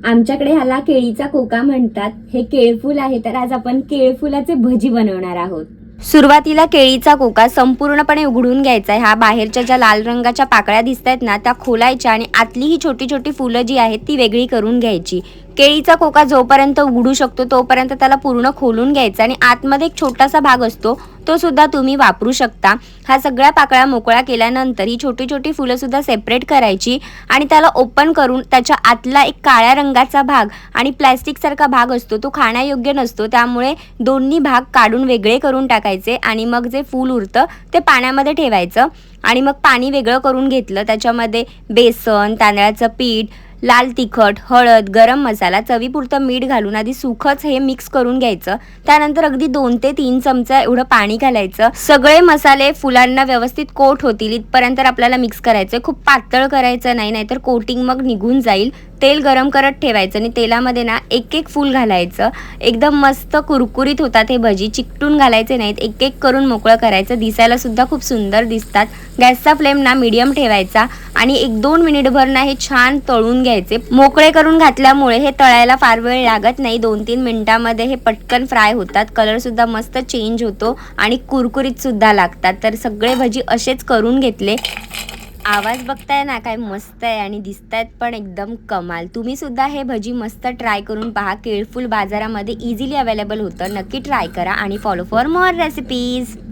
आमच्याकडे ह्याला केळीचा कोका म्हणतात. हे केळफूल आहे, तर आज आपण केळफुलाचे भजी बनवणार आहोत. सुरुवातीला केळीचा कोका संपूर्णपणे उघडून घ्यायचा आहे. हा बाहेरच्या ज्या लाल रंगाच्या पाकळ्या दिसत आहेत ना, त्या खोलायच्या आणि आतली ही छोटी छोटी फुलं जी आहेत ती वेगळी करून घ्यायची. केळीचा कोका जोपर्यंत उघडू शकतो तोपर्यंत त्याला पूर्ण खोलून घ्यायचा आणि आतमध्ये एक छोटासा भाग असतो तो सुद्धा तुम्ही वापरू शकता. हा सगळ्या पाकळ्या मोकळ्या केल्यानंतर ही छोटी छोटी फुलं सुद्धा सेपरेट करायची आणि त्याला ओपन करून त्याच्या आतला एक काळ्या रंगाचा भाग आणि प्लॅस्टिक सारखा भाग असतो तो खाण्यायोग्य नसतो, त्यामुळे दोन्ही भाग काढून वेगळे करून टाकायचे आणि मग जे फूल उरतं ते पाण्यामध्ये ठेवायचं आणि मग पाणी वेगळं करून घेतलं. त्याच्यामध्ये बेसन, तांदळाचं पीठ, लाल तिखट, हळद, गरम मसाला, चवीपुरतं मीठ घालून आधी सुखच हे मिक्स करून घ्यायचं. त्यानंतर अगदी 2 ते 3 चमचा एवढं पाणी घालायचं. सगळे मसाले फुलांना व्यवस्थित कोट होतील इथपर्यंत आपल्याला मिक्स करायचं. खूप पातळ करायचं नाही, नाहीतर कोटिंग मग निघून जाईल. तेल गरम करत ठेवायचं आणि तेलामध्ये ना एक एक फूल घालायचं. एकदम मस्त कुरकुरीत होतात हे भजी. चिकटून घालायचे नाहीत, एक एक करून मोकळं करायचं. दिसायला सुद्धा खूप सुंदर दिसतात. गॅसचा फ्लेम ना मीडियम ठेवायचा आणि 1-2 मिनिटभर ना हे छान तळून घ्यायचे. मोकळे करून घातल्यामुळे हे तळायला फार वेळ लागत नाही. 2-3 मिनिटांमध्ये हे पटकन फ्राय होतात. कलर सुद्धा मस्त चेंज होतो आणि कुरकुरीत सुद्धा लागतात. तर सगळे भजी असेच करून घेतले. आवाज बघताय ना, काय मस्त आहे आणि दिसतायत पण एकदम कमाल. तुम्ही सुद्धा हे भजी मस्त ट्राय करून पहा. केळफूल बाजारामध्ये इझिली अवेलेबल होतं. नक्की ट्राय करा आणि फॉलो फॉर मोर रेसिपीज.